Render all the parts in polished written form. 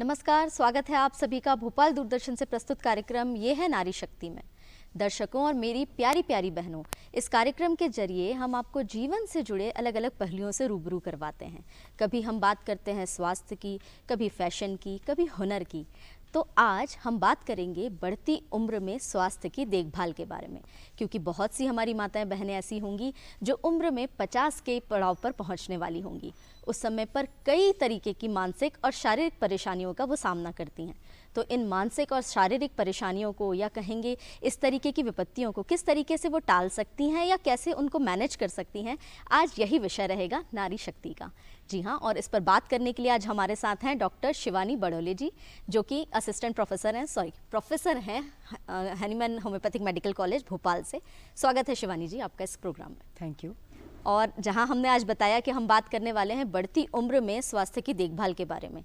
नमस्कार, स्वागत है आप सभी का भोपाल दूरदर्शन से प्रस्तुत कार्यक्रम ये है नारी शक्ति में। दर्शकों और मेरी प्यारी प्यारी बहनों, इस कार्यक्रम के जरिए हम आपको जीवन से जुड़े अलग अलग पहलुओं से रूबरू करवाते हैं। कभी हम बात करते हैं स्वास्थ्य की, कभी फैशन की, कभी हुनर की। तो आज हम बात करेंगे बढ़ती उम्र में स्वास्थ्य की देखभाल के बारे में, क्योंकि बहुत सी हमारी माताएं बहनें ऐसी होंगी जो उम्र में 50 के पड़ाव पर पहुंचने वाली होंगी। उस समय पर कई तरीके की मानसिक और शारीरिक परेशानियों का वो सामना करती हैं। तो इन मानसिक और शारीरिक परेशानियों को, या कहेंगे इस तरीके की विपत्तियों को, किस तरीके से वो टाल सकती हैं या कैसे उनको मैनेज कर सकती हैं, आज यही विषय रहेगा नारी शक्ति का। जी हाँ, और इस पर बात करने के लिए आज हमारे साथ हैं डॉक्टर शिवानी बड़ोले जी, जो कि असिस्टेंट प्रोफेसर हैं Hahnemann homeopathic medical college Bhopal से। स्वागत है शिवानी जी आपका इस प्रोग्राम में। Thank you. और जहां हमने आज बताया कि हम बात करने वाले हैं बढ़ती उम्र में स्वास्थ्य की देखभाल के बारे में,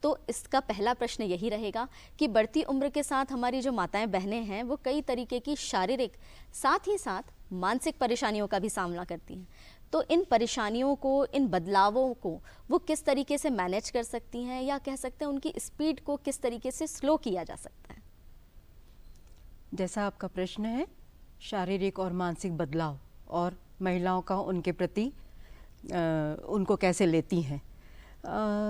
तो इसका पहला प्रश्न यही रहेगा कि बढ़ती उम्र के साथ हमारी जो माताएं बहनें हैं वो कई तरीके की शारीरिक साथ ही साथ मानसिक परेशानियों का भी सामना करती हैं। तो इन परेशानियों को, इन बदलावों को वो किस तरीके से मैनेज कर सकती हैं, या कह सकते हैं उनकी स्पीड को किस तरीके से स्लो किया जा सकता है? जैसा आपका प्रश्न है, शारीरिक और मानसिक बदलाव और महिलाओं का उनके प्रति उनको कैसे लेती हैं।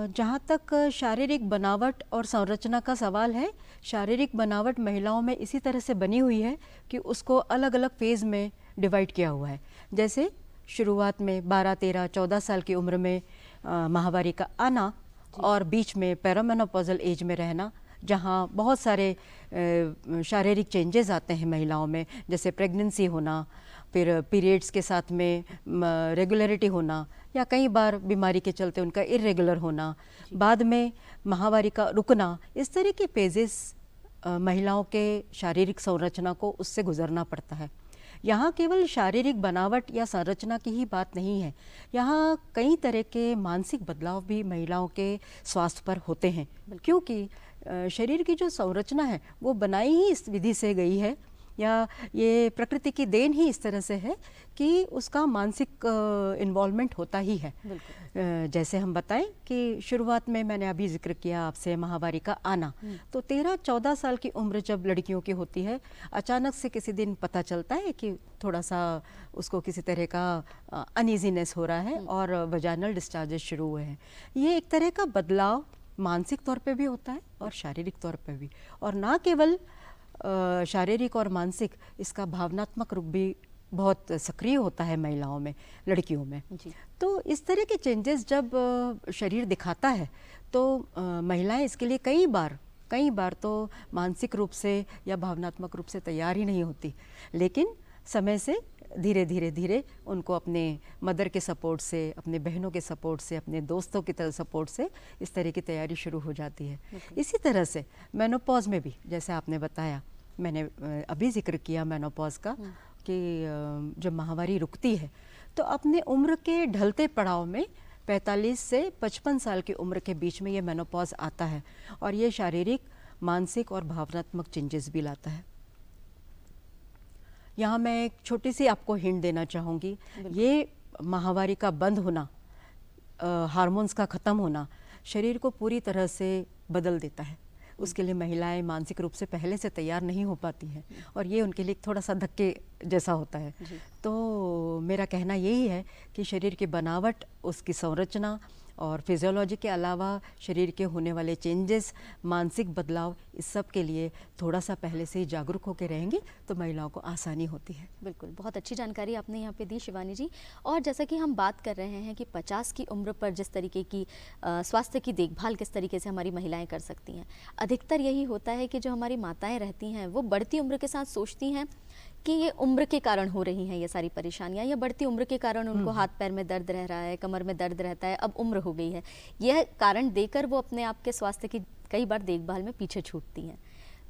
जहाँ तक शारीरिक बनावट और संरचना का सवाल है, शारीरिक बनावट महिलाओं में इसी तरह से बनी हुई है कि उसको अलग अलग फेज़ में डिवाइड किया हुआ है। जैसे शुरुआत में 12, 13, 14 साल की उम्र में माहवारी का आना और बीच में पेरामेनोपॉजल एज में रहना, जहाँ बहुत सारे शारीरिक चेंजेस आते हैं महिलाओं में, जैसे प्रेगनेंसी होना, फिर पीरियड्स के साथ में रेगुलरिटी होना, या कई बार बीमारी के चलते उनका इरेगुलर होना, बाद में माहवारी का रुकना। इस तरह के फेजेस महिलाओं के शारीरिक संरचना को उससे गुजरना पड़ता है। यहाँ केवल शारीरिक बनावट या संरचना की ही बात नहीं है, यहाँ कई तरह के मानसिक बदलाव भी महिलाओं के स्वास्थ्य पर होते हैं, क्योंकि शरीर की जो संरचना है वो बनाई ही इस विधि से गई है, या ये प्रकृति की देन ही इस तरह से है कि उसका मानसिक इन्वॉल्वमेंट होता ही है। जैसे हम बताएं कि शुरुआत में मैंने अभी जिक्र किया आपसे माहवारी का आना, तो 13-14 साल की उम्र जब लड़कियों की होती है, अचानक से किसी दिन पता चलता है कि थोड़ा सा उसको किसी तरह का अनईजीनेस हो रहा है और वजाइनल डिस्चार्जेस शुरू हुए हैं। ये एक तरह का बदलाव मानसिक तौर पे भी होता है और शारीरिक तौर पे भी, और ना केवल शारीरिक और मानसिक, इसका भावनात्मक रूप भी बहुत सक्रिय होता है महिलाओं में, लड़कियों में जी। तो इस तरह के चेंजेस जब शरीर दिखाता है तो महिलाएं इसके लिए कई बार तो मानसिक रूप से या भावनात्मक रूप से तैयार ही नहीं होती, लेकिन समय से धीरे धीरे उनको अपने मदर के सपोर्ट से, अपने बहनों के सपोर्ट से, अपने दोस्तों के सपोर्ट से इस तरह की तैयारी शुरू हो जाती है। इसी तरह से मेनोपॉज में भी, जैसे आपने बताया, मैंने अभी जिक्र किया मेनोपॉज का, कि जब माहवारी रुकती है तो अपने उम्र के ढलते पड़ाव में 45 से 55 साल की उम्र के बीच में ये मेनोपॉज आता है, और ये शारीरिक, मानसिक और भावनात्मक चेंजेस भी लाता है। यहाँ मैं एक छोटी सी आपको हिंट देना चाहूँगी। ये माहवारी का बंद होना, हार्मोन्स का ख़त्म होना शरीर को पूरी तरह से बदल देता है। उसके लिए महिलाएं मानसिक रूप से पहले से तैयार नहीं हो पाती हैं, और ये उनके लिए थोड़ा सा धक्के जैसा होता है। तो मेरा कहना यही है कि शरीर की बनावट, उसकी संरचना और फिजियोलॉजी के अलावा शरीर के होने वाले चेंजेस, मानसिक बदलाव, इस सब के लिए थोड़ा सा पहले से ही जागरूक होकर रहेंगे तो महिलाओं को आसानी होती है। बिल्कुल, बहुत अच्छी जानकारी आपने यहाँ पे दी शिवानी जी। और जैसा कि हम बात कर रहे हैं कि 50 की उम्र पर जिस तरीके की स्वास्थ्य की देखभाल किस तरीके से हमारी महिलाएं कर सकती हैं, अधिकतर यही होता है कि जो हमारी माताएं रहती हैं वो बढ़ती उम्र के साथ सोचती हैं कि ये उम्र के कारण हो रही हैं ये सारी परेशानियां, या बढ़ती उम्र के कारण उनको हाथ पैर में दर्द रह रहा है, कमर में दर्द रहता है, अब उम्र हो गई है, यह कारण देकर वो अपने आप के स्वास्थ्य की कई बार देखभाल में पीछे छूटती हैं।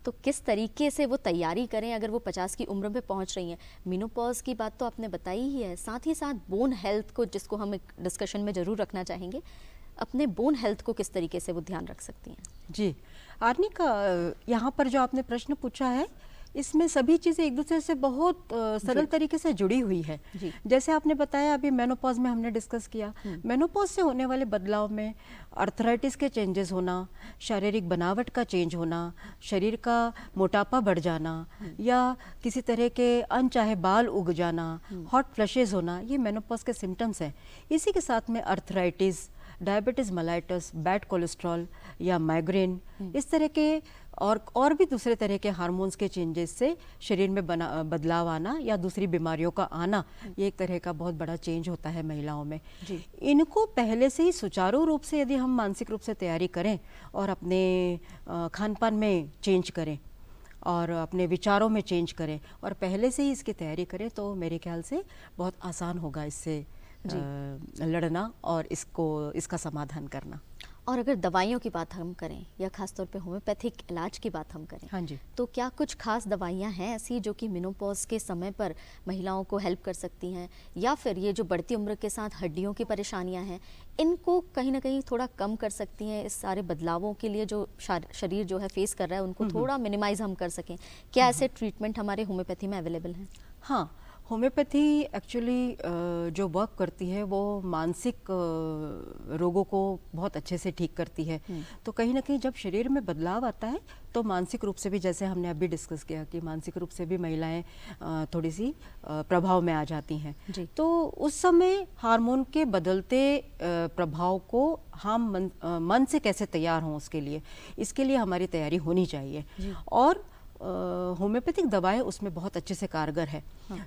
तो किस तरीके से वो तैयारी करें अगर वो 50 की उम्र में पहुंच रही हैं? मेनोपॉज की बात तो आपने बताई ही है, साथ ही साथ बोन हेल्थ को, जिसको हम एक डिस्कशन में ज़रूर रखना चाहेंगे, अपने बोन हेल्थ को किस तरीके से वो ध्यान रख सकती हैं? जी आर्निका, यहाँ पर जो आपने प्रश्न पूछा है इसमें सभी चीज़ें एक दूसरे से बहुत सरल तरीके से जुड़ी हुई है। जैसे आपने बताया अभी मेनोपॉज में हमने डिस्कस किया, मेनोपॉज से होने वाले बदलाव में अर्थराइटिस के चेंजेस होना, शारीरिक बनावट का चेंज होना, शरीर का मोटापा बढ़ जाना या किसी तरह के अनचाहे बाल उग जाना, हॉट फ्लशेज होना, ये मेनोपॉज के सिम्टम्स हैं। इसी के साथ में arthritis, diabetes mellitus, bad cholesterol या माइग्रेन, इस तरह के और भी दूसरे तरह के हार्मोन्स के चेंजेस से शरीर में बदलाव आना या दूसरी बीमारियों का आना, ये एक तरह का बहुत बड़ा चेंज होता है महिलाओं में। इनको पहले से ही सुचारू रूप से यदि हम मानसिक रूप से तैयारी करें और अपने खान पान में चेंज करें और अपने विचारों में चेंज करें और पहले से ही इसकी तैयारी करें, तो मेरे ख्याल से बहुत आसान होगा इससे लड़ना और इसका समाधान करना। और अगर दवाइयों की बात हम करें या खासतौर पे होम्योपैथिक इलाज की बात हम करें, हाँ जी, तो क्या कुछ खास दवाइयाँ हैं ऐसी जो कि मेनोपॉज के समय पर महिलाओं को हेल्प कर सकती हैं, या फिर ये जो बढ़ती उम्र के साथ हड्डियों की परेशानियाँ हैं इनको कहीं ना कहीं थोड़ा कम कर सकती हैं, इस सारे बदलावों के लिए जो शरीर जो है फेस कर रहा है उनको थोड़ा मिनिमाइज हम कर सकें? क्या ऐसे ट्रीटमेंट हमारे होम्योपैथी में अवेलेबल हैं? हाँ, होम्योपैथी एक्चुअली जो वर्क करती है वो मानसिक रोगों को बहुत अच्छे से ठीक करती है। तो कहीं ना कहीं जब शरीर में बदलाव आता है तो मानसिक रूप से भी, जैसे हमने अभी डिस्कस किया कि मानसिक रूप से भी महिलाएं थोड़ी सी प्रभाव में आ जाती हैं। तो उस समय हार्मोन के बदलते प्रभाव को हम मन से कैसे तैयार हों इसके लिए हमारी तैयारी होनी चाहिए। और होम्योपैथिक दवाएं उसमें बहुत अच्छे से कारगर है।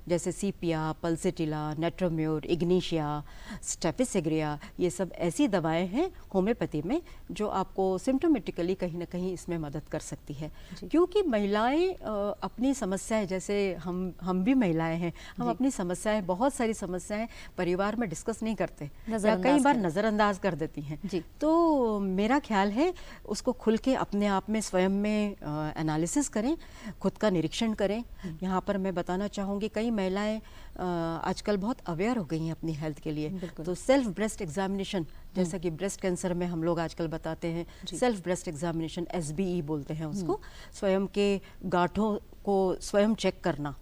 जैसे सीपिया, पल्सेटिला, नेट्रोम्योर, इग्नीशिया, स्टेफिसेग्रिया, ये सब ऐसी दवाएं हैं होम्योपैथी में जो आपको सिम्टोमेटिकली कहीं ना कहीं इसमें मदद कर सकती है। क्योंकि महिलाएं अपनी समस्याएं, जैसे हम भी महिलाएं हैं, हम अपनी समस्याएं, बहुत सारी समस्याएं परिवार में डिस्कस नहीं करते या कई बार नज़रअंदाज कर देती हैं। तो मेरा ख्याल है उसको खुल के अपने आप में स्वयं में एनालिसिस करें, खुद का निरीक्षण करें। यहाँ पर मैं बताना चाहूँगी कई महिलाएं आजकल बहुत अवेयर हो गई हैं अपनी हेल्थ के लिए। तो सेल्फ ब्रेस्ट एग्जामिनेशन, जैसा कि ब्रेस्ट कैंसर में हम लोग आजकल बताते हैं सेल्फ ब्रेस्ट एग्जामिनेशन, SBE बोलते हैं उसको, स्वयं के गांठों को स्वयं चेक करना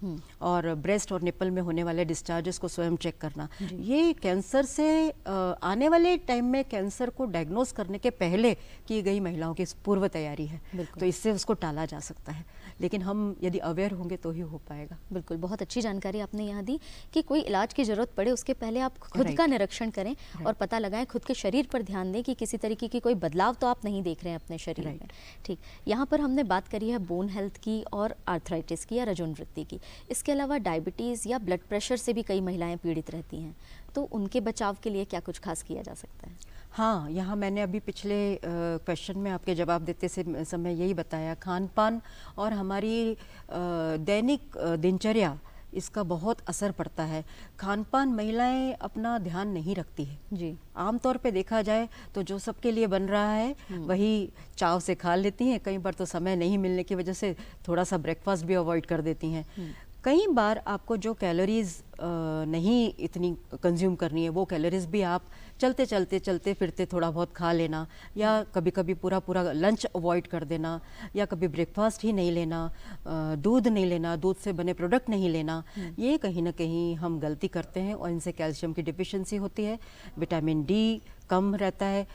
और ब्रेस्ट और निपल में होने वाले डिस्चार्जेस को स्वयं चेक करना, ये कैंसर से आने वाले टाइम में कैंसर को डायग्नोस करने के पहले की गई महिलाओं की पूर्व तैयारी है। तो इससे उसको टाला जा सकता है, लेकिन हम यदि अवेयर होंगे तो ही हो पाएगा। बिल्कुल, बहुत अच्छी जानकारी आपने यहाँ दी कि कोई इलाज की ज़रूरत पड़े उसके पहले आप खुद का निरीक्षण करें और पता लगाएं, खुद के शरीर पर ध्यान दें कि किसी तरीके की कोई बदलाव तो आप नहीं देख रहे हैं अपने शरीर में। ठीक, यहाँ पर हमने बात करी है बोन हेल्थ की और आर्थराइटिस की या रजोनवृत्ति की। इसके अलावा डायबिटीज़ या ब्लड प्रेशर से भी कई महिलाएं पीड़ित रहती हैं, तो उनके बचाव के लिए क्या कुछ खास किया जा सकता है? हाँ, यहाँ मैंने अभी पिछले क्वेश्चन में आपके जवाब देते समय यही बताया, खान पान और हमारी दैनिक दिनचर्या, इसका बहुत असर पड़ता है। खान पान महिलाएं अपना ध्यान नहीं रखती है जी। आमतौर पे देखा जाए तो जो सबके लिए बन रहा है वही चाव से खा लेती हैं। कई बार तो समय नहीं मिलने की वजह से थोड़ा सा ब्रेकफास्ट भी अवॉइड कर देती हैं। कई बार आपको जो कैलोरीज नहीं इतनी कंज्यूम करनी है, वो कैलोरीज भी आप चलते फिरते थोड़ा बहुत खा लेना, या कभी कभी पूरा लंच अवॉइड कर देना, या कभी ब्रेकफास्ट ही नहीं लेना, दूध नहीं लेना, दूध से बने प्रोडक्ट नहीं लेना, ये कहीं ना कहीं हम गलती करते हैं और इनसे कैल्शियम की डिफिशिएंसी होती है। विटामिन डी कम रहता है।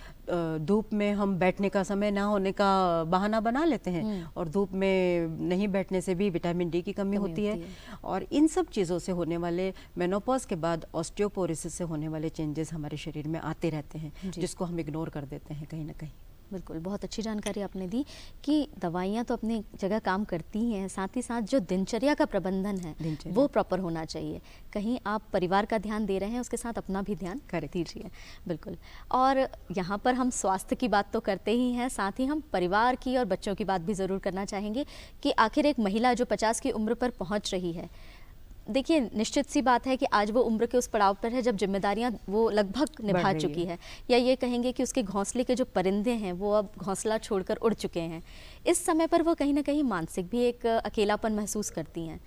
धूप में हम बैठने का समय ना होने का बहाना बना लेते हैं और धूप में नहीं बैठने से भी विटामिन डी की कमी होती है। और इन सब चीज़ों से होने वाले, मेनोपॉज के बाद ऑस्टियोपोरोसिस से होने वाले चेंजेस हमारे शरीर में आते रहते हैं, जिसको हम इग्नोर कर देते हैं कहीं ना कहीं। बिल्कुल, बहुत अच्छी जानकारी आपने दी कि दवाइयाँ तो अपनी जगह काम करती हैं, साथ ही साथ जो दिनचर्या का प्रबंधन है वो प्रॉपर होना चाहिए। कहीं आप परिवार का ध्यान दे रहे हैं, उसके साथ अपना भी ध्यान कर दीजिए। बिल्कुल, और यहाँ पर हम स्वास्थ्य की बात तो करते ही हैं, साथ ही हम परिवार की और बच्चों की बात भी ज़रूर करना चाहेंगे कि आखिर एक महिला जो 50 की उम्र पर पहुँच रही है, देखिए निश्चित सी बात है कि आज वो उम्र के उस पड़ाव पर है जब जिम्मेदारियां वो लगभग निभा चुकी है, या ये कहेंगे कि उसके घोंसले के जो परिंदे हैं वो अब घोंसला छोड़कर उड़ चुके हैं। इस समय पर वो कहीं ना कहीं मानसिक भी एक अकेलापन महसूस करती हैं।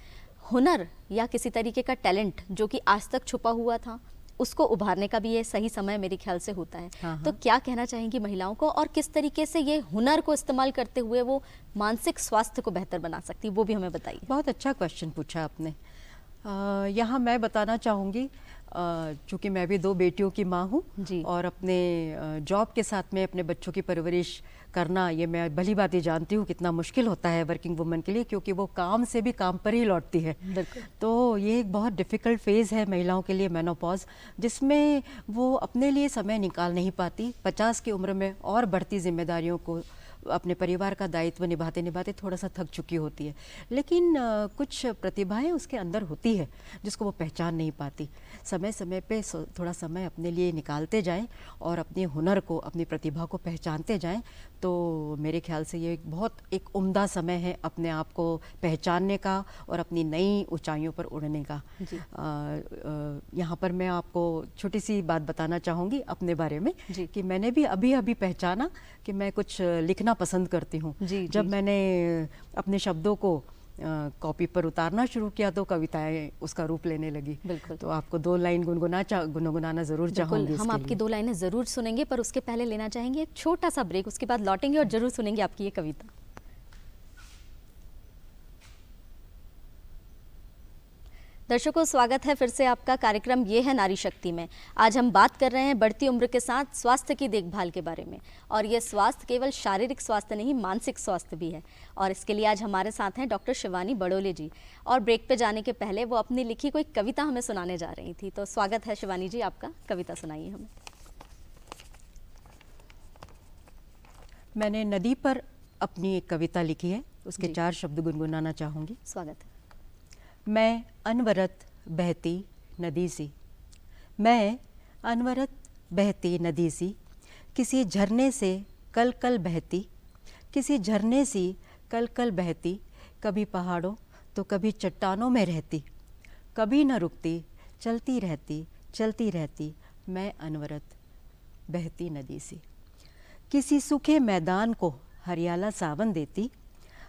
हुनर या किसी तरीके का टैलेंट जो कि आज तक छुपा हुआ था उसको उभारने का भी ये सही समय मेरे ख्याल से होता है। हाँ, तो हाँ। क्या कहना चाहेंगी महिलाओं को, और किस तरीके से ये हुनर को इस्तेमाल करते हुए वो मानसिक स्वास्थ्य को बेहतर बना सकती है, वो भी हमें बताइए। बहुत अच्छा क्वेश्चन पूछा आपने। यहाँ मैं बताना चाहूँगी, चूँकि मैं भी 2 बेटियों की माँ हूँ जी। और अपने जॉब के साथ में अपने बच्चों की परवरिश करना, ये मैं भली बात ही जानती हूँ कितना मुश्किल होता है वर्किंग वुमन के लिए, क्योंकि वो काम से भी काम पर ही लौटती है। बिल्कुल। तो ये एक बहुत डिफ़िकल्ट फेज़ है महिलाओं के लिए, मेनोपॉज़, जिसमें वो अपने लिए समय निकाल नहीं पाती। 50 की उम्र में और बढ़ती जिम्मेदारियों को, अपने परिवार का दायित्व निभाते निभाते थोड़ा सा थक चुकी होती है। लेकिन कुछ प्रतिभाएं उसके अंदर होती है जिसको वो पहचान नहीं पाती। समय समय पे थोड़ा समय अपने लिए निकालते जाएं और अपने हुनर को, अपनी प्रतिभा को पहचानते जाएं, तो मेरे ख्याल से ये एक उम्दा समय है अपने आप को पहचानने का और अपनी नई ऊंचाइयों पर उड़ने का। यहाँ पर मैं आपको छोटी सी बात बताना चाहूँगी अपने बारे में कि मैंने भी अभी अभी पहचाना कि मैं कुछ लिखना पसंद करती हूँ। जब मैंने अपने शब्दों को कॉपी पर उतारना शुरू किया तो कविताएं उसका रूप लेने लगी। तो आपको 2 लाइन गुनगुनाना जरूर चाहूंगी। हम आपकी 2 लाइनें जरूर सुनेंगे, पर उसके पहले लेना चाहेंगे एक छोटा सा ब्रेक, उसके बाद लौटेंगे और जरूर सुनेंगे आपकी ये कविता। दर्शकों, स्वागत है फिर से आपका कार्यक्रम ये है नारी शक्ति में। आज हम बात कर रहे हैं बढ़ती उम्र के साथ स्वास्थ्य की देखभाल के बारे में, और ये स्वास्थ्य केवल शारीरिक स्वास्थ्य नहीं, मानसिक स्वास्थ्य भी है। और इसके लिए आज हमारे साथ हैं डॉक्टर शिवानी बड़ोले जी। और ब्रेक पे जाने के पहले वो अपनी लिखी कोई कविता हमें सुनाने जा रही थी। तो स्वागत है शिवानी जी आपका, कविता सुनाइए हमें। मैंने नदी पर अपनी एक कविता लिखी है, उसके 4 शब्द गुनगुनाना चाहूँगी। स्वागत है। मैं अनवरत बहती नदी सी, मैं अनवरत बहती नदी सी, किसी झरने से कल कल बहती, किसी झरने सी कल कल बहती, कभी पहाड़ों तो कभी चट्टानों में रहती, कभी न रुकती, चलती रहती चलती रहती, मैं अनवरत बहती नदी सी। किसी सूखे मैदान को हरियाला सावन देती,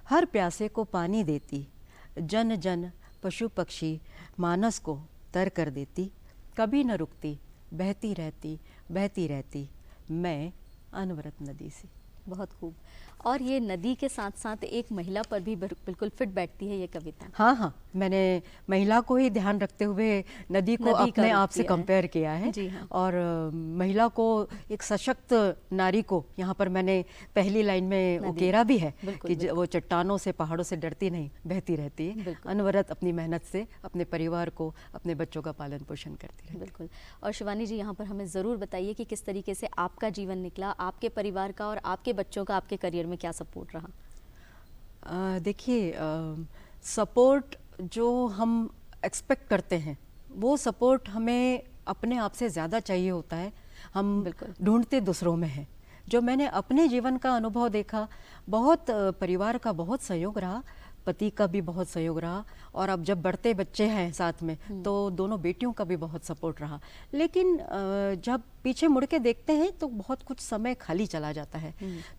हर प्यासे को पानी देती, जन जन पशु पक्षी मानस को तर कर देती, कभी न रुकती, बहती रहती, मैं अनवरत नदी सी। बहुत खूब। और ये नदी के साथ साथ एक महिला पर भी बिल्कुल फिट बैठती है ये कविता। हाँ, मैंने महिला को ही ध्यान रखते हुए नदी को अपने आप से कंपेयर किया है। हाँ। और महिला को, एक सशक्त नारी को यहाँ पर मैंने पहली लाइन में उकेरा भी है कि वो चट्टानों से, पहाड़ों से डरती नहीं, बहती रहती है, अनवरत अपनी मेहनत से अपने परिवार को, अपने बच्चों का पालन पोषण करती है। बिल्कुल। और शिवानी जी, यहाँ पर हमें ज़रूर बताइए कि किस तरीके से आपका जीवन निकला, आपके परिवार का और आपके बच्चों का आपके करियर में क्या सपोर्ट रहा? देखिए, सपोर्ट जो हम एक्सपेक्ट करते हैं वो सपोर्ट हमें अपने आप से ज़्यादा चाहिए होता है, हम ढूंढते दूसरों में है। जो मैंने अपने जीवन का अनुभव देखा, बहुत परिवार का बहुत सहयोग रहा, पति का भी बहुत सहयोग रहा, और अब जब बढ़ते बच्चे हैं साथ में तो दोनों बेटियों का भी बहुत सपोर्ट रहा। लेकिन जब पीछे मुड़ के देखते हैं तो बहुत कुछ समय खाली चला जाता है।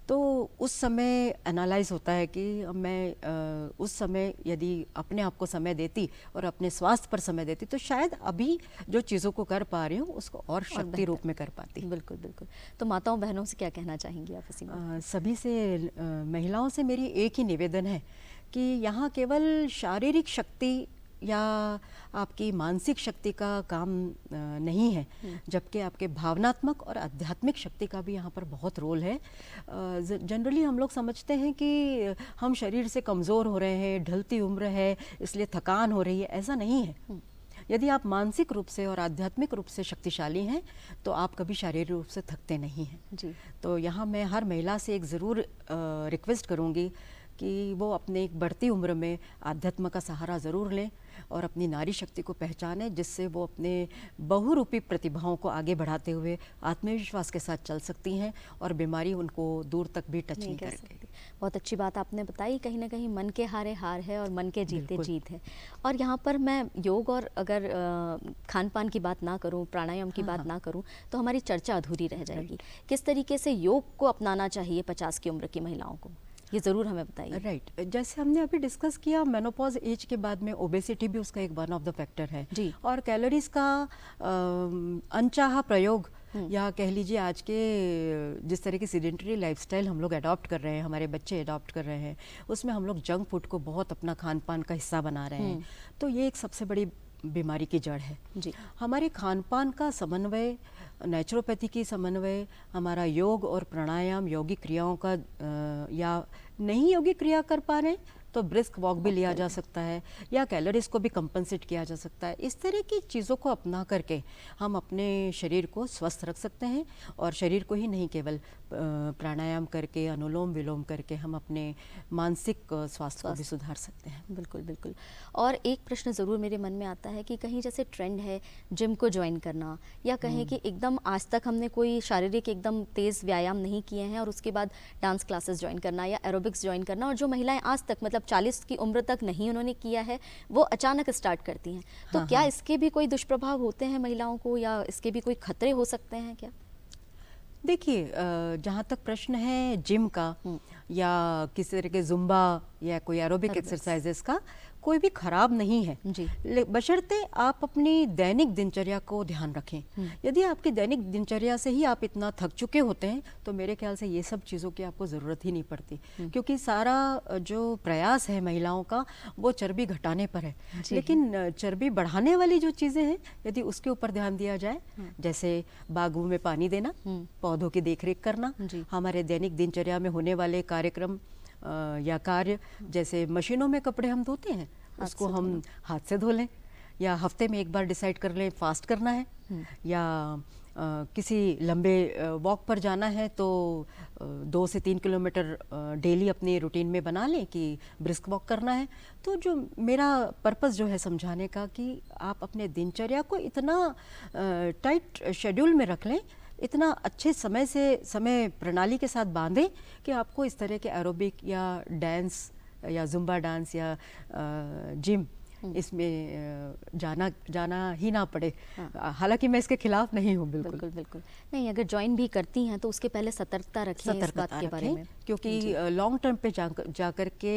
तो उस समय एनालाइज होता है कि मैं उस समय यदि अपने आप को समय देती और अपने स्वास्थ्य पर समय देती तो शायद अभी जो चीज़ों को कर पा रही हूँ उसको और शक्ति रूप में कर पाती। बिल्कुल बिल्कुल। तो माताओं बहनों से क्या कहना चाहेंगी आप इसी में? सभी से, महिलाओं से मेरी एक ही निवेदन है कि यहाँ केवल शारीरिक शक्ति या आपकी मानसिक शक्ति का काम नहीं है, जबकि आपके भावनात्मक और आध्यात्मिक शक्ति का भी यहाँ पर बहुत रोल है। जनरली हम लोग समझते हैं कि हम शरीर से कमज़ोर हो रहे हैं, ढलती उम्र है इसलिए थकान हो रही है, ऐसा नहीं है। यदि आप मानसिक रूप से और आध्यात्मिक रूप से शक्तिशाली हैं तो आप कभी शारीरिक रूप से थकते नहीं हैं जी। तो यहाँ मैं हर महिला से एक ज़रूर रिक्वेस्ट करूँगी कि वो अपने एक बढ़ती उम्र में आध्यात्म का सहारा ज़रूर लें और अपनी नारी शक्ति को पहचानें, जिससे वो अपने बहुरूपी प्रतिभाओं को आगे बढ़ाते हुए आत्मविश्वास के साथ चल सकती हैं और बीमारी उनको दूर तक भी टच नहीं कर सकती। बहुत अच्छी बात आपने बताई। कहीं ना कहीं मन के हारे हार है और मन के जीते जीत है। और यहाँ पर मैं योग और अगर खान पान की बात ना करूँ, प्राणायाम की बात ना करूँ तो हमारी चर्चा अधूरी रह जाएगी। किस तरीके से योग को अपनाना चाहिए 50 की उम्र की महिलाओं को, ये ज़रूर हमें बताइए। राइट, जैसे हमने अभी डिस्कस किया, मेनोपॉज एज के बाद में ओबेसिटी भी उसका एक वन ऑफ द फैक्टर है जी। और कैलोरीज का अनचाहा प्रयोग या कह लीजिए आज के जिस तरह की सीडेंटरी लाइफस्टाइल हम लोग अडॉप्ट कर रहे हैं, हमारे बच्चे अडॉप्ट कर रहे हैं, उसमें हम लोग जंक फूड को बहुत अपना खान पान का हिस्सा बना रहे हैं। तो ये एक सबसे बड़ी बीमारी की जड़ है। जी। हमारे खान पान का समन्वय, नेचुरोपैथी की समन्वय, हमारा योग और प्राणायाम, योगिक क्रियाओं का या नहीं योगिक क्रिया कर पा रहे हैं तो ब्रिस्क वॉक भी लिया जा सकता है या कैलोरीज को भी कंपनसेट किया जा सकता है। इस तरह की चीज़ों को अपना करके हम अपने शरीर को स्वस्थ रख सकते हैं और शरीर को ही नहीं, केवल प्राणायाम करके, अनुलोम विलोम करके हम अपने मानसिक स्वास्थ्य को भी सुधार सकते हैं। बिल्कुल बिल्कुल। और एक प्रश्न ज़रूर मेरे मन में आता है कि कहीं जैसे ट्रेंड है जिम को ज्वाइन करना, या कहें कि एकदम आज तक हमने कोई शारीरिक एकदम तेज़ व्यायाम नहीं किए हैं और उसके बाद डांस क्लासेस ज्वाइन करना या एरोबिक्स ज्वाइन करना, और जो महिलाएं आज तक मतलब 40 की उम्र तक नहीं उन्होंने किया है, वो अचानक स्टार्ट करती हैं, तो हाँ, क्या हाँ। इसके भी कोई दुष्प्रभाव होते हैं महिलाओं को, या इसके भी कोई खतरे हो सकते हैं क्या? देखिए, जहाँ तक प्रश्न है जिम का या किसी तरह के जुम्बा या कोई एरोबिक एक्सरसाइजेस का, कोई भी खराब नहीं है जी। बशर्ते आप अपनी दैनिक दिनचर्या को ध्यान रखें। यदि आपकी दैनिक दिनचर्या से ही आप इतना थक चुके होते हैं तो मेरे ख्याल से ये सब चीज़ों की आपको ज़रूरत ही नहीं पड़ती, क्योंकि सारा जो प्रयास है महिलाओं का वो चर्बी घटाने पर है। लेकिन चर्बी बढ़ाने वाली जो चीज़ें हैं, यदि उसके ऊपर ध्यान दिया जाए, जैसे बागों में पानी देना, पौधों की देखरेख करना, हमारे दैनिक दिनचर्या में होने वाले कार्यक्रम या कार्य, जैसे मशीनों में कपड़े हम धोते हैं उसको हम हाथ से धो लें, या हफ्ते में एक बार डिसाइड कर लें फास्ट करना है, या किसी लंबे वॉक पर जाना है तो 2 से 3 किलोमीटर डेली अपने रूटीन में बना लें कि ब्रिस्क वॉक करना है। तो जो मेरा पर्पस जो है समझाने का, कि आप अपने दिनचर्या को इतना टाइट शेड्यूल में रख लें, इतना अच्छे समय प्रणाली के साथ बांधें कि आपको इस तरह के एरोबिक या डांस या जुम्बा डांस या जिम इसमें जाना ही ना पड़े। हालांकि मैं इसके खिलाफ नहीं हूँ बिल्कुल। बिल्कुल बिल्कुल नहीं, अगर ज्वाइन भी करती हैं तो उसके पहले सतर्कता रखें इस बात के बारे में, क्योंकि लॉन्ग टर्म पे जाकर के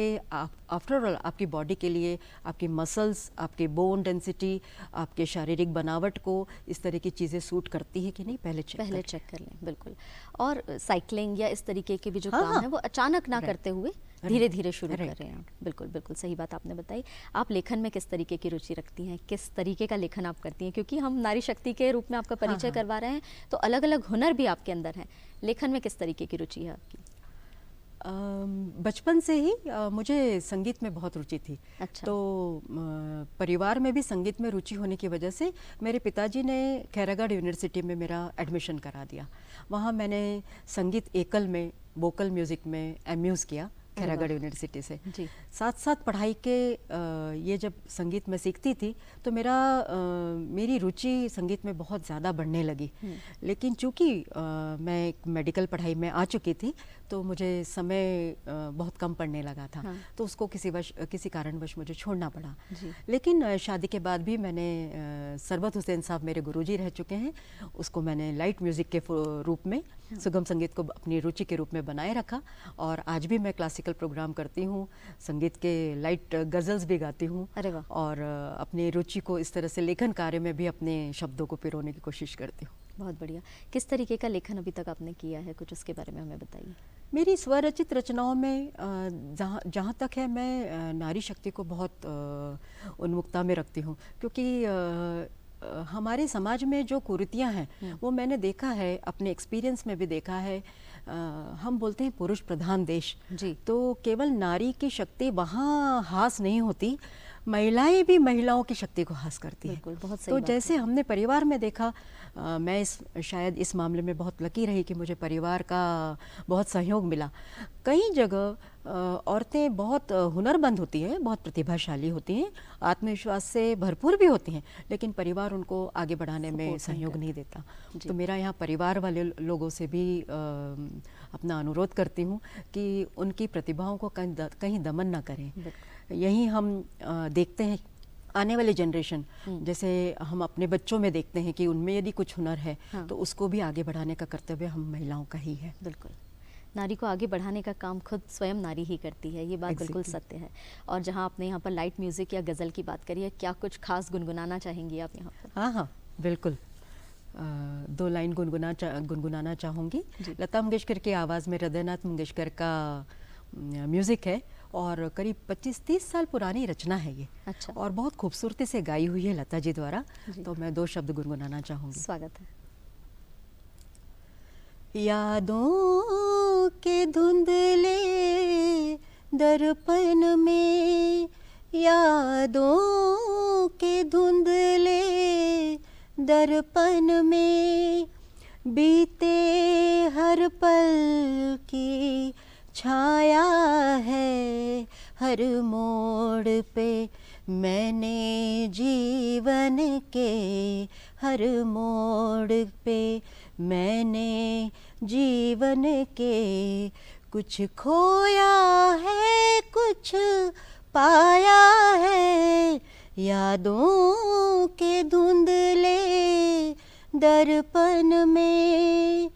आफ्टर ऑल आपकी बॉडी के लिए, आपकी मसल्स, आपके बोन डेंसिटी, आपके शारीरिक बनावट को इस तरह की चीज़ें सूट करती है कि नहीं, पहले चेक कर लें। बिल्कुल। और साइकिलिंग या इस तरीके के भी जो हाँ, काम हाँ। है वो अचानक ना करते हुए धीरे धीरे शुरू कर रहे हैं। बिल्कुल बिल्कुल सही बात आपने बताई। आप लेखन में किस तरीके की रुचि रखती हैं, किस तरीके का लेखन आप करती हैं? क्योंकि हम नारी शक्ति के रूप में आपका परिचय करवा रहे हैं, तो अलग अलग हुनर भी आपके अंदर हैं। लेखन में किस तरीके की रुचि है आपकी? बचपन से ही मुझे संगीत में बहुत रुचि थी। अच्छा। तो परिवार में भी संगीत में रुचि होने की वजह से मेरे पिताजी ने खैरागढ़ यूनिवर्सिटी में मेरा एडमिशन करा दिया। वहाँ मैंने संगीत एकल में, वोकल म्यूज़िक में एमयूज़ किया खैरागढ़ यूनिवर्सिटी से। जी। साथ साथ पढ़ाई के ये जब संगीत में सीखती थी तो मेरी रुचि संगीत में बहुत ज़्यादा बढ़ने लगी। लेकिन चूँकि मैं एक मेडिकल पढ़ाई में आ चुकी थी तो मुझे समय बहुत कम पड़ने लगा था। तो उसको किसी कारणवश मुझे छोड़ना पड़ा। लेकिन शादी के बाद भी मैंने सरबत हुसैन साहब मेरे गुरुजी रह चुके हैं, उसको मैंने लाइट म्यूज़िक के रूप में, सुगम संगीत को अपनी रुचि के रूप में बनाए रखा। और आज भी मैं क्लासिकल प्रोग्राम करती हूँ, संगीत के लाइट गज़ल्स भी गाती हूँ। अरे वाह। और अपनी रुचि को इस तरह से लेखन कार्य में भी अपने शब्दों को पिरोने की कोशिश करती हूँ। बहुत बढ़िया। किस तरीके का लेखन अभी तक आपने किया है, कुछ उसके बारे में हमें बताइए। मेरी स्वरचित रचनाओं में जहाँ तक है, मैं नारी शक्ति को बहुत उन्मुखता में रखती हूँ, क्योंकि हमारे समाज में जो कुरीतियाँ हैं वो मैंने देखा है, अपने एक्सपीरियंस में भी देखा है। हम बोलते हैं पुरुष प्रधान देश, जी। तो केवल नारी की शक्ति वहाँ हास नहीं होती, महिलाएं भी महिलाओं की शक्ति को हास करती हैं। बिल्कुल, बहुत सही तो बात जैसे हमने परिवार में देखा, मैं शायद इस मामले में बहुत लकी रही कि मुझे परिवार का बहुत सहयोग मिला। कई जगह औरतें बहुत हुनरमंद होती हैं, बहुत प्रतिभाशाली होती हैं, आत्मविश्वास से भरपूर भी होती हैं, लेकिन परिवार उनको आगे बढ़ाने में सहयोग नहीं देता। तो मेरा यहाँ परिवार वाले लोगों से भी अपना अनुरोध करती हूँ कि उनकी प्रतिभाओं को कहीं दमन ना करें। यही हम देखते हैं आने वाली जनरेशन, जैसे हम अपने बच्चों में देखते हैं कि उनमें यदि कुछ हुनर है तो उसको भी आगे बढ़ाने का कर्तव्य हम महिलाओं का ही है। बिल्कुल। नारी को आगे बढ़ाने का काम खुद स्वयं नारी ही करती है, ये बात बिल्कुल Exactly. सत्य है। और जहाँ आपने यहाँ पर लाइट म्यूज़िक या गज़ल की बात करी है, क्या कुछ खास गुनगुनाना चाहेंगी आप यहाँ पर? हाँ हाँ, बिल्कुल। 2 लाइन गुनगुनाना चाहूँगी। जी। लता मंगेशकर की आवाज़ में हृदयनाथ मंगेशकर का म्यूज़िक है और करीब 25-30 साल पुरानी रचना है ये। अच्छा। और बहुत खूबसूरती से गाई हुई है लता जी द्वारा। जी। तो मैं 2 शब्द गुनगुनाना चाहूँगी। स्वागत है। यादों के धुंधले दर्पण में, यादों के धुंधले दर्पण में, बीते हर पल की छाया है हर मोड़ पे, मैंने जीवन के हर मोड़ पे, मैंने जीवन के कुछ खोया है कुछ पाया है, यादों के धुंधले दर्पण में,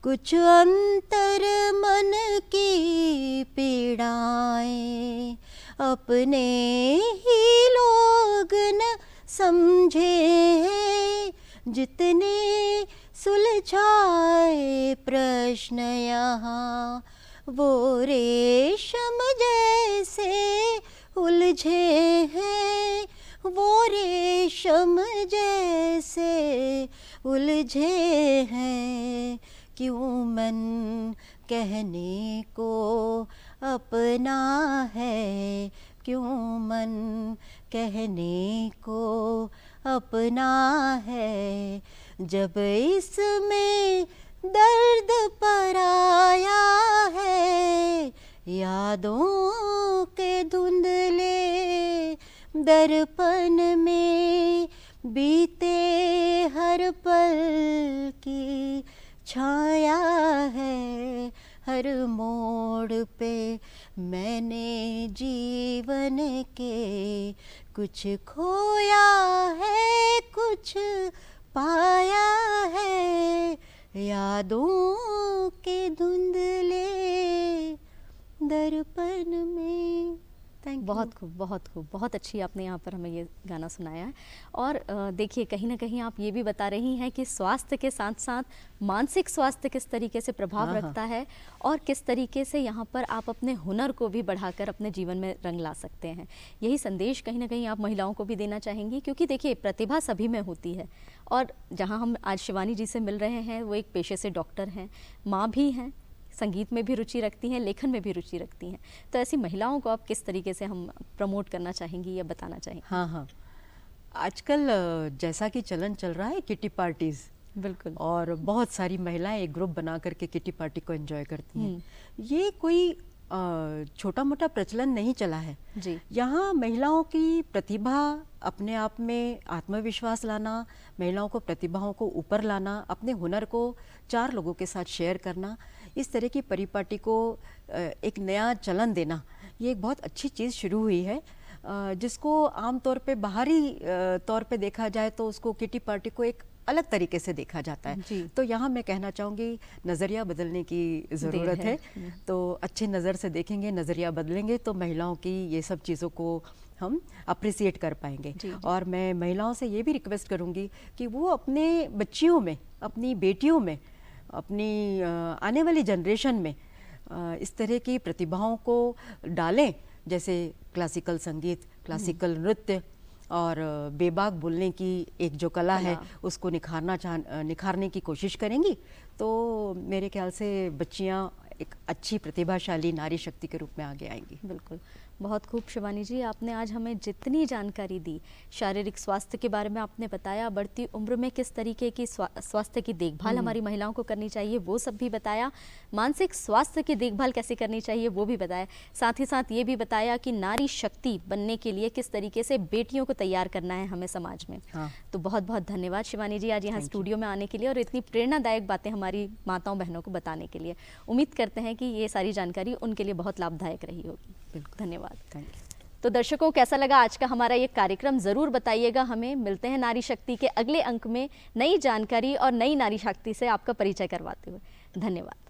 कुछ अंतर मन की पीड़ाएं अपने ही लोग न समझे हैं, जितने सुलझाए प्रश्न यहाँ वो रेशम जैसे उलझे हैं, वो रेशम जैसे उलझे हैं, क्यों मन कहने को अपना है, क्यों मन कहने को अपना है, जब इसमें दर्द पराया है, यादों के धुंधले दर्पण में, बीते हर पल की छाया है हर मोड़ पे, मैंने जीवन के कुछ खोया है कुछ पाया है, यादों के धुंधले दर्पण में। Thank you. बहुत खूब, बहुत खूब, बहुत अच्छी आपने यहाँ पर हमें ये गाना सुनाया है। और देखिए, कहीं ना कहीं आप ये भी बता रही हैं कि स्वास्थ्य के साथ साथ मानसिक स्वास्थ्य किस तरीके से प्रभाव हाँ, रखता है और किस तरीके से यहाँ पर आप अपने हुनर को भी बढ़ाकर अपने जीवन में रंग ला सकते हैं। यही संदेश कहीं ना कहीं आप महिलाओं को भी देना चाहेंगी, क्योंकि देखिए प्रतिभा सभी में होती है। और जहाँ हम आज शिवानी जी से मिल रहे हैं, वो एक पेशे से डॉक्टर हैं, माँ भी हैं, संगीत में भी रुचि रखती हैं, लेखन में भी रुचि रखती हैं। तो ऐसी महिलाओं को आप किस तरीके से हम प्रमोट करना चाहेंगी या बताना चाहेंगी? हाँ हाँ, आजकल जैसा कि चलन चल रहा है किटी पार्टीज, बिल्कुल। और बहुत सारी महिलाएं एक ग्रुप बना करके किटी पार्टी को एंजॉय करती हैं। ये कोई छोटा मोटा प्रचलन नहीं चला है जी। यहाँ महिलाओं की प्रतिभा, अपने आप में आत्मविश्वास लाना, महिलाओं को प्रतिभाओं को ऊपर लाना, अपने हुनर को 4 लोगों के साथ शेयर करना, इस तरह की परिपाटी को एक नया चलन देना, ये एक बहुत अच्छी चीज़ शुरू हुई है, जिसको आमतौर पे बाहरी तौर पे देखा जाए तो उसको किटी पार्टी को एक अलग तरीके से देखा जाता है। तो यहाँ मैं कहना चाहूँगी नज़रिया बदलने की ज़रूरत है। तो अच्छे नज़र से देखेंगे, नज़रिया बदलेंगे तो महिलाओं की ये सब चीज़ों को हम अप्रिसिएट कर पाएंगे। और मैं महिलाओं से ये भी रिक्वेस्ट करूँगी कि वो अपने बच्चियों में, अपनी बेटियों में, अपनी आने वाली जनरेशन में इस तरह की प्रतिभाओं को डालें, जैसे क्लासिकल संगीत, क्लासिकल नृत्य और बेबाक बोलने की एक जो कला है उसको निखारने की कोशिश करेंगी तो मेरे ख्याल से बच्चियां एक अच्छी प्रतिभाशाली नारी शक्ति के रूप में आगे आएंगी। बिल्कुल, बहुत खूब शिवानी जी, आपने आज हमें जितनी जानकारी दी, शारीरिक स्वास्थ्य के बारे में आपने बताया, बढ़ती उम्र में किस तरीके की स्वास्थ्य की देखभाल हमारी महिलाओं को करनी चाहिए वो सब भी बताया, मानसिक स्वास्थ्य की देखभाल कैसे करनी चाहिए वो भी बताया, साथ ही साथ ये भी बताया कि नारी शक्ति बनने के लिए किस तरीके से बेटियों को तैयार करना है हमें समाज में। तो बहुत बहुत धन्यवाद शिवानी जी आज यहाँ स्टूडियो में आने के लिए और इतनी प्रेरणादायक बातें हमारी माताओं बहनों को बताने के लिए। उम्मीद करते हैं कि ये सारी जानकारी उनके लिए बहुत लाभदायक रही होगी। धन्यवाद। Thank you. तो दर्शकों, कैसा लगा आज का हमारा ये कार्यक्रम ज़रूर बताइएगा हमें। मिलते हैं नारी शक्ति के अगले अंक में नई जानकारी और नई नारी शक्ति से आपका परिचय करवाते हुए। धन्यवाद।